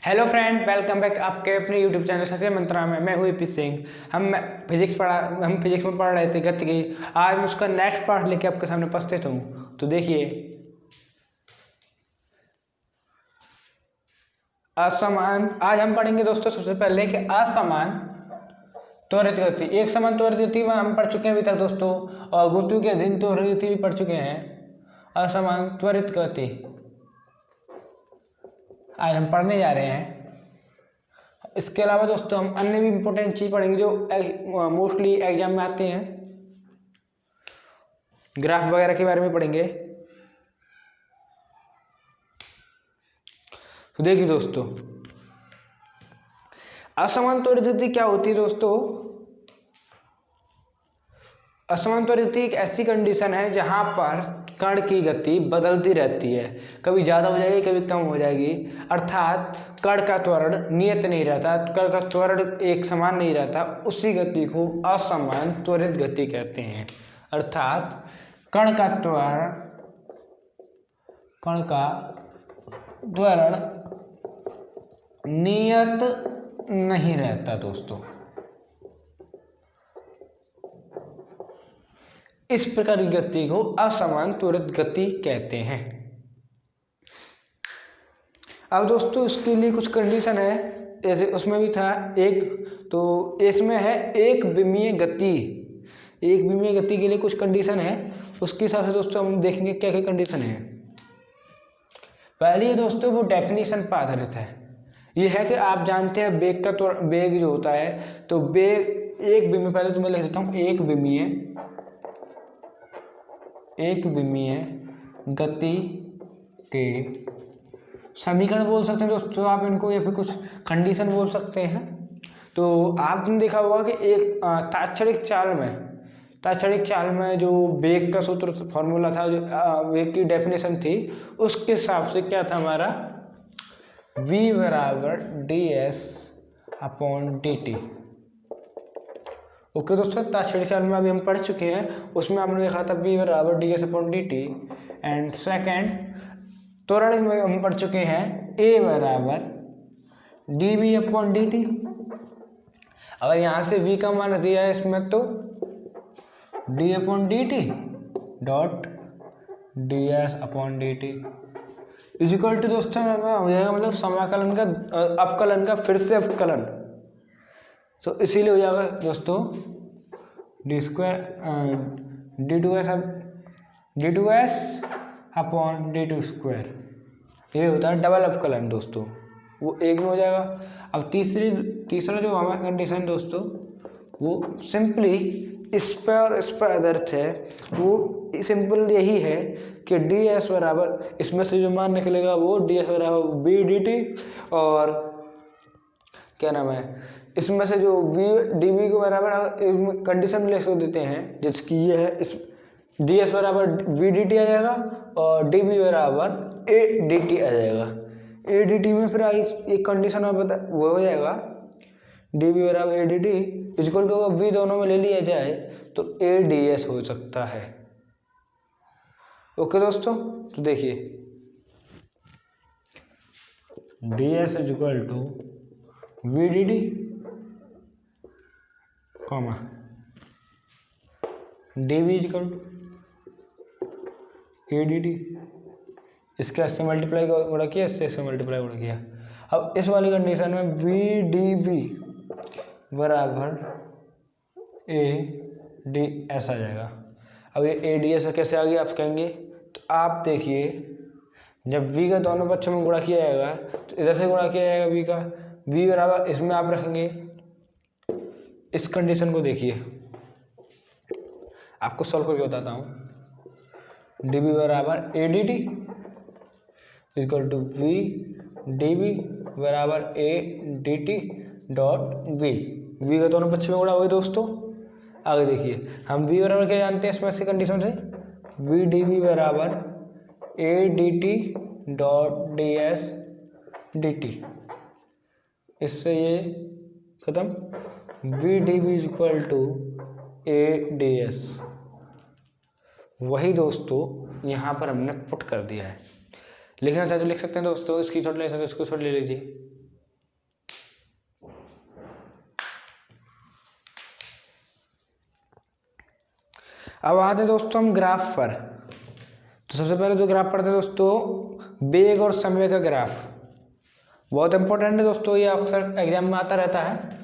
Hello friend, welcome back आपके अपने YouTube channel सत्य मंत्रा में। मैं हूँ EP सिंह। हम फिजिक्स में पढ़ रहे थे गति की। आज मैं उसका नेक्स्ट पार्ट लेके आपके सामने उपस्थित हूँ। तो देखिए, असमान। आज हम पढ़ेंगे दोस्तों सबसे पहले कि असमान त्वरित गति। एक समान त्वरित गति में हम पढ़ चुके हैं अभी तक दोस्तों, और गुरुत्व के अधीन त्वरित गति भी पढ़ चुके हैं। असमान त्वरित गति आज हम पढ़ने जा रहे हैं। इसके अलावा दोस्तों हम अन्य भी इंपॉर्टेंट चीज पढ़ेंगे जो मोस्टली एग्जाम में आते हैं। ग्राफ वगैरह के बारे में पढ़ेंगे। तो देखिए दोस्तों, असमान त्वरित गति क्या होती है दोस्तों? असमान त्वरित गति एक ऐसी कंडीशन है जहां पर कण की गति बदलती रहती है, कभी ज़्यादा हो जाएगी कभी कम हो जाएगी। अर्थात कण का त्वरण नियत नहीं रहता, कण का त्वरण एक समान नहीं रहता। उसी गति को असमान त्वरित गति कहते हैं। अर्थात कण का त्वरण नियत नहीं रहता दोस्तों। इस प्रकार की गति को असमान त्वरित गति कहते हैं। अब दोस्तों इसके लिए कुछ कंडीशन है, जैसे उसमें भी था एक, तो इसमें है एक विमीय गति। एक विमीय गति के लिए कुछ कंडीशन है, उसके हिसाब से दोस्तों हम देखेंगे क्या क्या कंडीशन है। पहली दोस्तों वो डेफिनेशन पर आधारित है। ये है कि आप जानते हैं वेग का वेग जो होता है, तो वेग एक विमीय, पहले तो मैं लिख देता हूँ, एक विमीय गति के समीकरण बोल सकते हैं दोस्तों आप इनको, या फिर कुछ कंडीशन बोल सकते हैं। तो आपने देखा होगा कि एक तात्क्षणिक चाल में जो वेग का सूत्र फॉर्मूला था, जो वेग की डेफिनेशन थी, उसके हिसाब से क्या था हमारा, v बराबर ds/dt। ओके दोस्तों, तात्क्षणिक चाल में अभी हम पढ़ चुके हैं, उसमें आपने देखा था v बराबर ds/dt। एंड सेकेंड त्वरण में हम पढ़ चुके हैं a बराबर dv/dt। अगर यहाँ से v का मान दिया है इसमें, तो d/dt dot ds/dt is equal to दोस्तों हो जाएगा, मतलब समाकलन का अपकलन का फिर से अपकलन। तो इसीलिए हो जाएगा दोस्तों d2s/d2 ये होता है डबल अपकलन दोस्तों, वो एक में हो जाएगा। अब तीसरा जो हमारा कंडीशन दोस्तों, वो सिंपली इस पर और इस पर आधारित है। वो सिंपल यही है कि ds बराबर, इसमें से जो मान निकलेगा वो ds बराबर v dt, और क्या नाम है, इसमें से जो v dv को बराबर कंडीशन लिख देते हैं, जिसकी ये है, इस ds बराबर v dt आ जाएगा और dv बराबर a dt आ जाएगा। a dt में फिर एक कंडीशन और वो हो जाएगा, dv बराबर a dt equal to v दोनों में ले लिया जाए तो a ds हो सकता है। ओके दोस्तों, तो देखिए ds equal to v dt comma dv equal to a dt। इसके से मल्टीप्लाई गुणा किया, इससे मल्टीप्लाई गुणा किया। अब इस वाली कंडीशन में v dv बराबर a ds आ जाएगा। अब ये a ds कैसे आ गया आप कहेंगे, तो आप देखिए, जब v का दोनों पक्षों में गुणा किया जाएगा तो इधर से गुणा किया जाएगा v का, v बराबर इसमें आप रखेंगे, इस कंडीशन को देखिए, आपको सॉल्व करके बताता हूँ। dv बराबर a dt equal to v dv बराबर a dt डॉट v का दोनों पक्ष में गुणा हुए दोस्तों। आगे देखिए, हम v बराबर क्या जानते हैं इसमें से कंडीशन से, v dv बराबर a dt dot ds dt। इससे ये खत्म, v dv equal to a ds। वही दोस्तों यहाँ पर हमने पुट कर दिया है। लिखना चाहे तो लिख सकते हैं दोस्तों, स्क्रीनशॉट ले सकते हैं, स्क्रीनशॉट ले लीजिए। अब आते हैं दोस्तों हम ग्राफ पर। तो सबसे पहले जो ग्राफ पढ़ते हैं दोस्तों, वेग और समय का ग्राफ। बहुत इंपॉर्टेंट है दोस्तों, ये अक्सर एग्जाम में आता रहता है।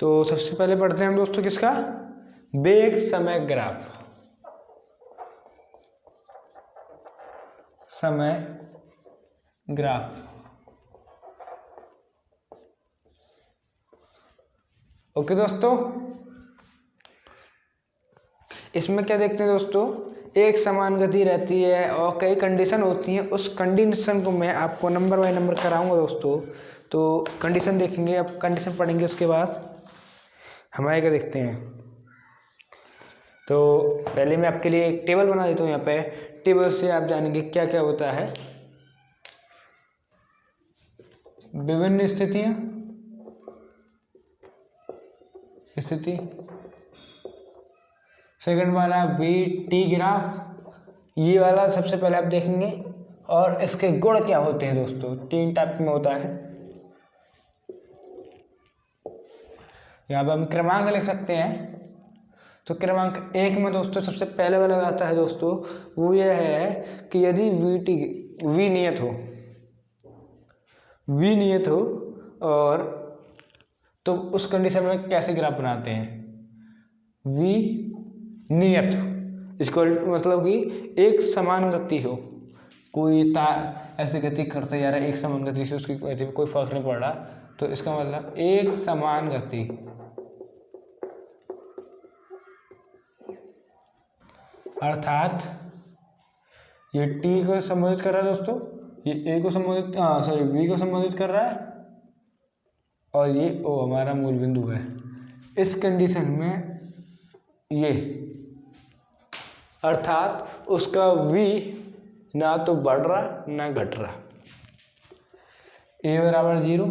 तो सबसे पहले पढ़ते हैं हम दोस्तों किसका, वेग समय ग्राफ। समय ग्राफ, ओके दोस्तों। इसमें क्या देखते हैं दोस्तों, एक समान गति रहती है और कई कंडीशन होती हैं। उस कंडीशन को मैं आपको नंबर बाय नंबर कराऊंगा दोस्तों। तो कंडीशन देखेंगे, अब कंडीशन पढ़ेंगे, उसके बाद हमारे क्या देखते हैं। तो पहले मैं आपके लिए एक टेबल बना देता हूँ। यहाँ पे टेबल से आप जानेंगे क्या क्या होता है। विभिन्न स्थितियां, स्थिति। सेकंड वाला VT ग्राफ, ये वाला सबसे पहले आप देखेंगे। और इसके गुण क्या होते हैं दोस्तों, 3 टाइप में होता है। यहाँ पर हम क्रमांक लिख सकते हैं। तो क्रमांक 1 में दोस्तों सबसे पहले वाला आता है दोस्तों, वो यह है कि यदि V नियत हो और तो उस कंडीशन में कैसे ग्राफ बनाते हैं। V नियत, इसको मतलब कि एक समान गति हो, कोई ऐसे गति करते जा रहा है एक समान गति से, उसकी कोई फर्क नहीं पड़ रहा। तो इसका मतलब एक समान गति, अर्थात ये T को संबोधित कर रहा है दोस्तों, ये A को संबोधित V को संबोधित कर रहा है, और ये O हमारा मूल बिंदु है। इस कंडीशन में ये, अर्थात उसका V ना तो बढ़ रहा ना घट रहा। A बराबर 0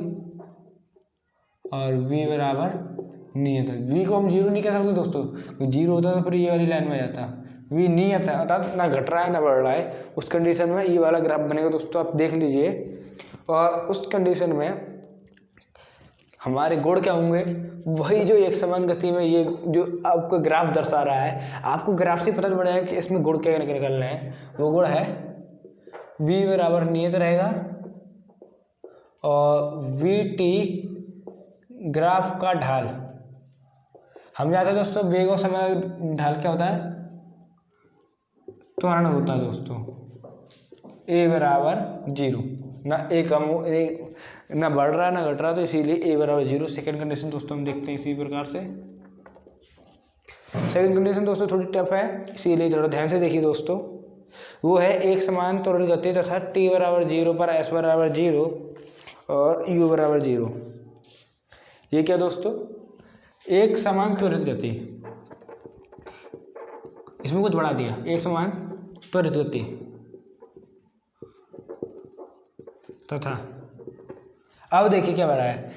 और V बराबर नियत है। V को हम 0 नहीं कह सकते दोस्तों, 0 होता तो फिर ये वाली लाइन में जाता। V नियत है, अर्थात ना घट रहा है ना बढ़ रहा है। उस कंडीशन में ये वाला ग्राफ बनेगा दोस्तों, आप देख लीजिए। और उस कंडीशन में हमारे गुण क्या होंगे, वही जो एक समान गति में ये जो आपको ग्राफ दर्शा रहा है, आपको ग्राफ से पता पड़ जाएगा कि इसमें गुण क्या निकलना है। वो गुण है V बराबर नियत रहेगा और VT ग्राफ का ढाल। हम जानते हैं दोस्तों वेग और समय ढाल क्या होता है, त्वरण होता है दोस्तों। A बराबर 0, ना A कम हो, ना बढ़ रहा है ना घट रहा, तो इसीलिए A बराबर 0। सेकेंड कंडीशन दोस्तों हम देखते हैं इसी प्रकार से। सेकेंड कंडीशन दोस्तों थोड़ी टफ है, इसीलिए थोड़ा ध्यान से देखिए दोस्तों। वो है एक समान त्वरण गति तथा T बराबर 0 पर S बराबर 0 और U बराबर 0। ये क्या दोस्तों, एक समान त्वरित गति, इसमें कुछ बढ़ा दिया, एक समान त्वरित गति तथा अब देखिए क्या बढ़ा है,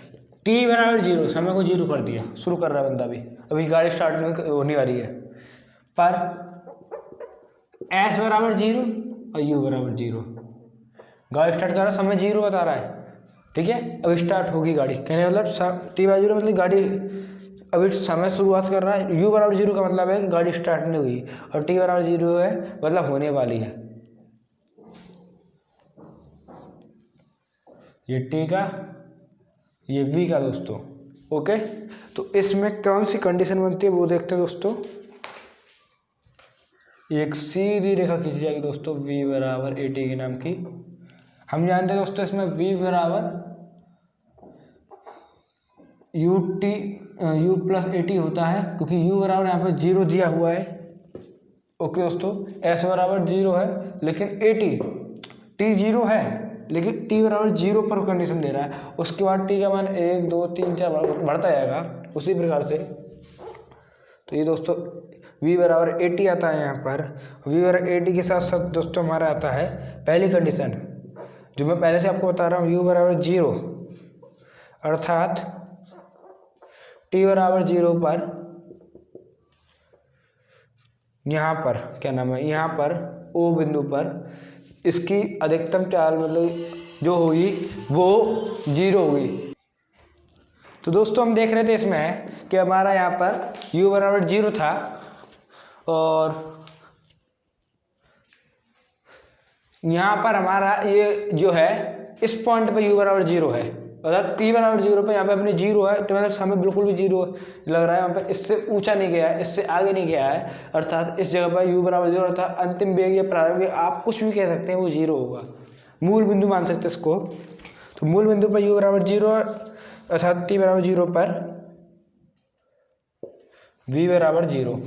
T बराबर 0, समय को 0 कर दिया, शुरू कर रहा है बंदा भी, अभी गाड़ी स्टार्ट नहीं होने वाली है। पर S बराबर 0 और U बराबर 0, गाड़ी स्टार्ट कर रहा है, समय 0 बता रहा है, ठीक है। अब स्टार्ट होगी गाड़ी, कहने मतलब T बराबर 0 मतलब गाड़ी अभी समय शुरुआत कर रहा है। U बराबर 0 का मतलब है कि गाड़ी स्टार्ट नहीं हुई, और T बराबर 0 है मतलब होने वाली है। ये T का, ये V का दोस्तों, ओके। तो इसमें कौन सी कंडीशन बनती है वो देखते हैं दोस्तों। एक सीधी रेखा खींची जाएगी दोस्तों V बराबर AT के नाम की। हम जानते हैं दोस्तों इसमें V बराबर U प्लस AT होता है, क्योंकि U बराबर यहाँ पर 0 दिया हुआ है, ओके दोस्तों। S बराबर 0 है लेकिन T 0 है, लेकिन T बराबर 0 पर कंडीशन दे रहा है। उसके बाद T का मान 1 2 3 4 बढ़ता जाएगा उसी प्रकार से। तो ये दोस्तों V बराबर AT आता है यहाँ पर। V बराबर AT के साथ साथ दोस्तों हमारा आता है पहली कंडीशन, जो मैं पहले से आपको बता रहा हूँ, u बराबर 0 अर्थात t बराबर 0 पर यहाँ पर क्या नाम है, यहाँ पर O बिंदु पर इसकी अधिकतम चाल मतलब जो होगी वो 0 होगी। तो दोस्तों हम देख रहे थे इसमें कि हमारा यहाँ पर u बराबर 0 था और यहाँ पर हमारा ये जो है इस पॉइंट पर u बराबर 0 है, अगर t बराबर 0 पर यहाँ पे अपने 0 है, तो मतलब हमें बिल्कुल भी 0 लग रहा है। यहाँ पे इससे ऊंचा नहीं गया है, इससे आगे नहीं गया है, अर्थात इस जगह पर u बराबर 0 अर्थात अंतिम वेग या प्रारंभिक वेग आप कुछ भी कह सकते हैं, वो 0 होगा। मूल बिंदु मान सकते हैं इसको। तो मूल बिंदु पर u बराबर 0 अर्थात t बराबर 0 पर v बराबर 0।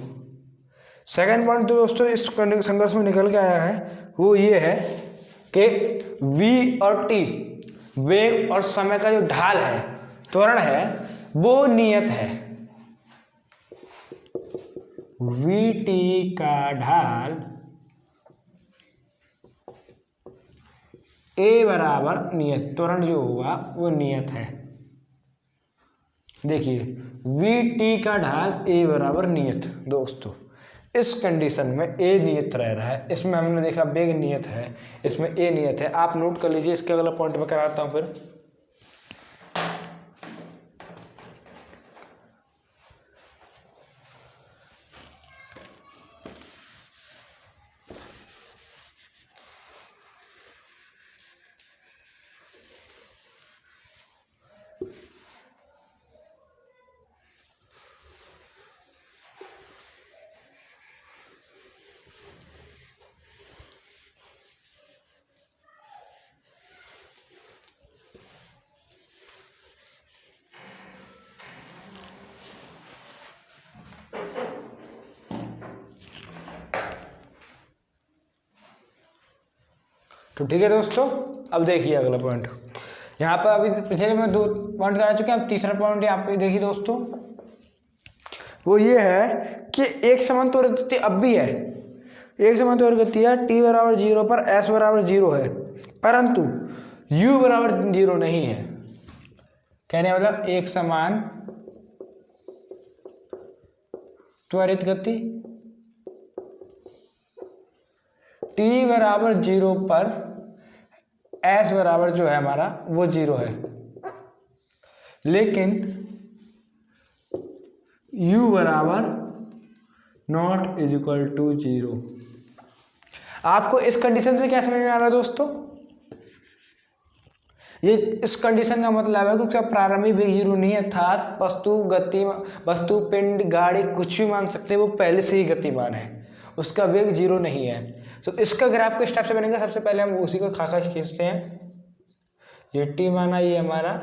सेकेंड पॉइंट तो दोस्तों इस संघर्ष में निकल के आया है, वो ये है कि v और t वेग और समय का जो ढाल है, त्वरण है, वो नियत है। vt का ढाल a बराबर नियत, त्वरण जो होगा वो नियत है। देखिए vt का ढाल a बराबर नियत। दोस्तों इस कंडीशन में a नियत रह रहा है, इसमें हमने देखा वेग नियत है, इसमें a नियत है। आप नोट कर लीजिए, इसके अगला पॉइंट में कराता हूं फिर। तो ठीक है दोस्तों, अब देखिए अगला पॉइंट। यहाँ पर अभी पिछले में 2 पॉइंट करा चुके हैं, अब तीसरा पॉइंट यहाँ पे देखिए दोस्तों, वो ये है कि एक समान त्वरित गति अब भी है, एक समान त्वरित गति है, t बराबर 0 पर s बराबर 0 है, परंतु u बराबर 0 नहीं है। कहने मतलब एक समान त्वरित गति t बराबर 0 पर s बराबर जो है हमारा वो 0 है, लेकिन u बराबर नॉट इज इक्वल टू 0। आपको इस कंडीशन से क्या समझ में आ रहा है दोस्तों? ये इस कंडीशन का मतलब है कि प्रारंभिक वेग 0 नहीं है, अर्थात वस्तु पिंड गाड़ी कुछ भी मान सकते हैं, वो पहले से ही गतिमान है, उसका वेग 0 नहीं है। तो इसका ग्राफ किस टाइप से बनेगा? सबसे पहले हम उसी को खाका खींचते हैं। ये t माना, ये हमारा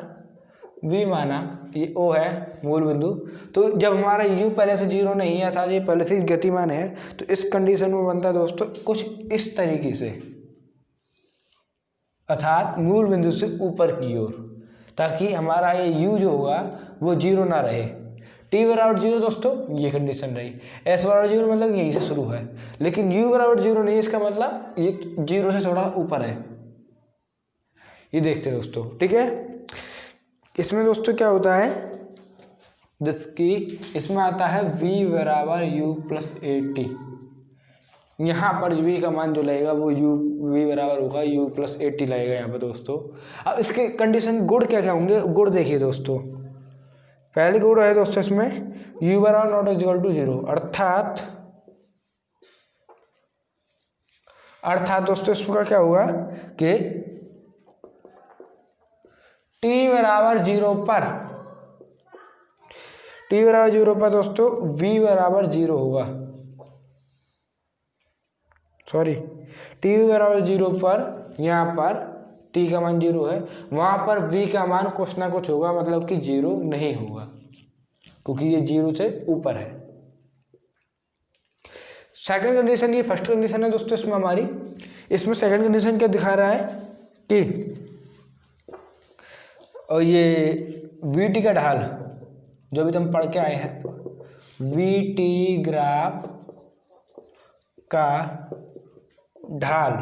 v माना, ये o है मूल बिंदु। तो जब हमारा u पहले से 0 नहीं है, अर्थात ये पहले से गतिमान है, तो इस कंडीशन में बनता है दोस्तों कुछ इस तरीके से, अर्थात मूल बिंदु से ऊपर की ओर, ताकि हमारा ये u जो होगा वो 0 ना रहे। t बराबर 0 दोस्तों ये कंडीशन रही, s बराबर 0 मतलब यहीं से शुरू है, लेकिन u बराबर 0 नहीं, इसका मतलब ये 0 से थोड़ा ऊपर है। ये देखते हैं दोस्तों, ठीक है। इसमें दोस्तों क्या होता है, जिसकी इसमें आता है v बराबर u प्लस AT। यहाँ पर v का मान जो लगेगा वो v बराबर होगा u प्लस AT लगेगा यहाँ पर दोस्तों। अब इसके कंडीशन गुण क्या क्या होंगे, गुण देखिए दोस्तों। पहली गुण है दोस्तों इसमें u बराबर नॉट इक्वल टू 0, अर्थात दोस्तों इसका क्या हुआ कि t बराबर 0 पर दोस्तों v बराबर 0 होगा, सॉरी t बराबर 0 पर यहाँ पर t का मान 0 है, वहां पर v का मान कुछ ना कुछ होगा, मतलब कि 0 नहीं होगा, क्योंकि ये 0 से ऊपर है। सेकंड कंडीशन, ये फर्स्ट कंडीशन है दोस्तों इसमें हमारी। इसमें सेकंड कंडीशन क्या दिखा रहा है कि और ये vt का ढाल जो भी तुम पढ़ के आए हैं, vt ग्राफ का ढाल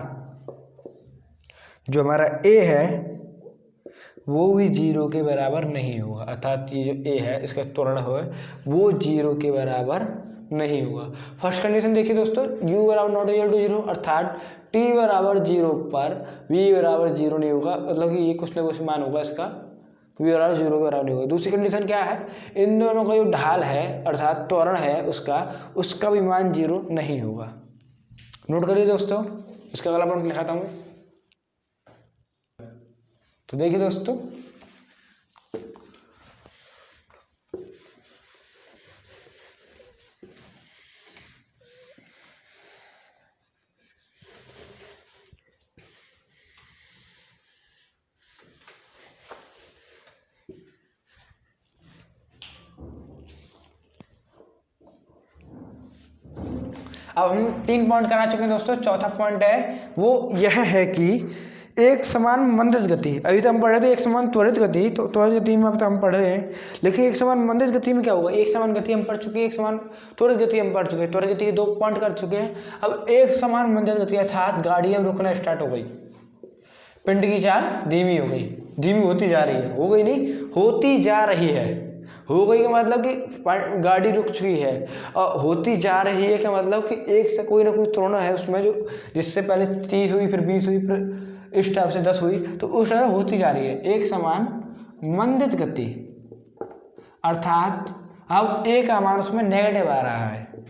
जो हमारा ए है वो भी 0 के बराबर नहीं होगा, अर्थात ये जो ए है इसका त्वरण है वो 0 के बराबर नहीं होगा। फर्स्ट कंडीशन देखिए दोस्तों, u बराबर नॉट इक्वल टू 0, अर्थात t बराबर 0 पर v बराबर 0 नहीं होगा, मतलब कि ये कुछ ना कुछ मान होगा इसका v बराबर 0 के बराबर नहीं होगा। दूसरी कंडीशन क्या है, इन दोनों का जो ढाल है अर्थात त्वरण है उसका भी मान 0 नहीं होगा। नोट करिए दोस्तों, इसका अगला पॉइंट लिखाता हूँ। तो देखिए दोस्तों, अब हम 3 पॉइंट करा चुके हैं दोस्तों। चौथा पॉइंट है वो यह है कि एक समान मंदित गति, अभी तो हम पढ़ रहे थे एक समान त्वरित गति, तो त्वरित गति में अब तो हम पढ़ रहे हैं, लेकिन एक समान मंदित गति में क्या होगा, एक समान गति हम पढ़ चुके हैं, एक समान त्वरित गति हम पढ़ चुके हैं, त्वरित गति के 2 पॉइंट कर चुके हैं। अब एक समान मंदित गति अर्थात गाड़ी अब रुकना स्टार्ट हो गई, पिंड की चाल धीमी हो गई, धीमी होती जा रही है, हो गई नहीं, होती जा रही है, हो गई का मतलब कि गाड़ी रुक चुकी है, और होती जा रही है का मतलब कि एक से कोई ना कोई त्वरण है उसमें, जो जिससे पहले 30 हुई, फिर 20 हुई, फिर इस टाइप से 10 हुई, तो उस तरह होती जा रही है। एक समान मंदित गति अर्थात अब ए का मान उसमें नेगेटिव आ रहा है।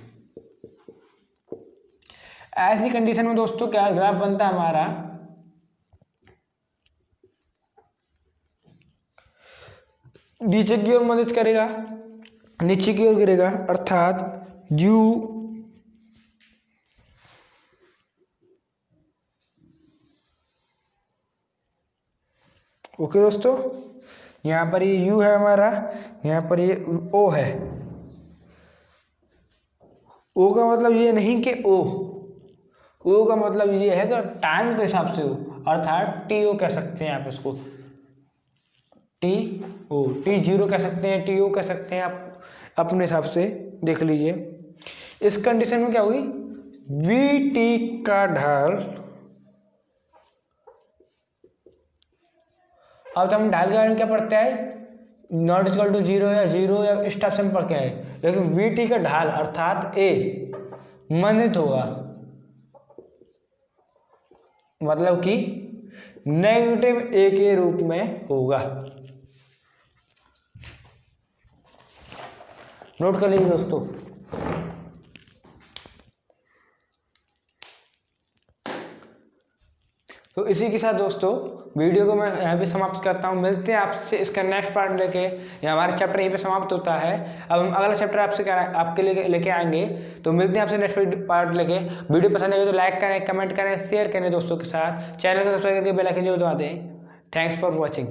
ऐसी कंडीशन में दोस्तों क्या ग्राफ बनता है हमारा, नीचे की ओर मदद करेगा, नीचे की ओर गिरेगा, अर्थात u ओके दोस्तों, यहाँ पर ये u है हमारा, यहाँ पर ये o है। o का मतलब ये नहीं कि o का मतलब ये है कि टाइम के हिसाब से o, अर्थात to कह सकते हैं आप इसको, t0 कह सकते हैं, to कह सकते हैं, आप अपने हिसाब से देख लीजिए। इस कंडीशन में क्या होगी, vt का ढाल, अब तो हम ढाल के बारे में क्या पढ़ते हैं, नॉट इक्वल टू 0 या 0 या इस टाइप से हम पढ़ते हैं, लेकिन vt का ढाल अर्थात a मंदित होगा, मतलब कि नेगेटिव a के रूप में होगा। नोट कर लीजिए दोस्तों। तो इसी के साथ दोस्तों वीडियो को मैं यहाँ पे समाप्त करता हूँ। मिलते हैं आपसे इसका नेक्स्ट पार्ट लेके, या हमारा चैप्टर यहीं पे समाप्त होता है। अब हम अगला चैप्टर आपके लेके आएंगे। तो मिलते हैं आपसे नेक्स्ट पार्ट लेके। वीडियो पसंद आए तो लाइक करें, कमेंट करें, शेयर करें दोस्तों के साथ। चैनल को सब्सक्राइब करके बेल आइकन जरूर दबा दें। Thanks for watching.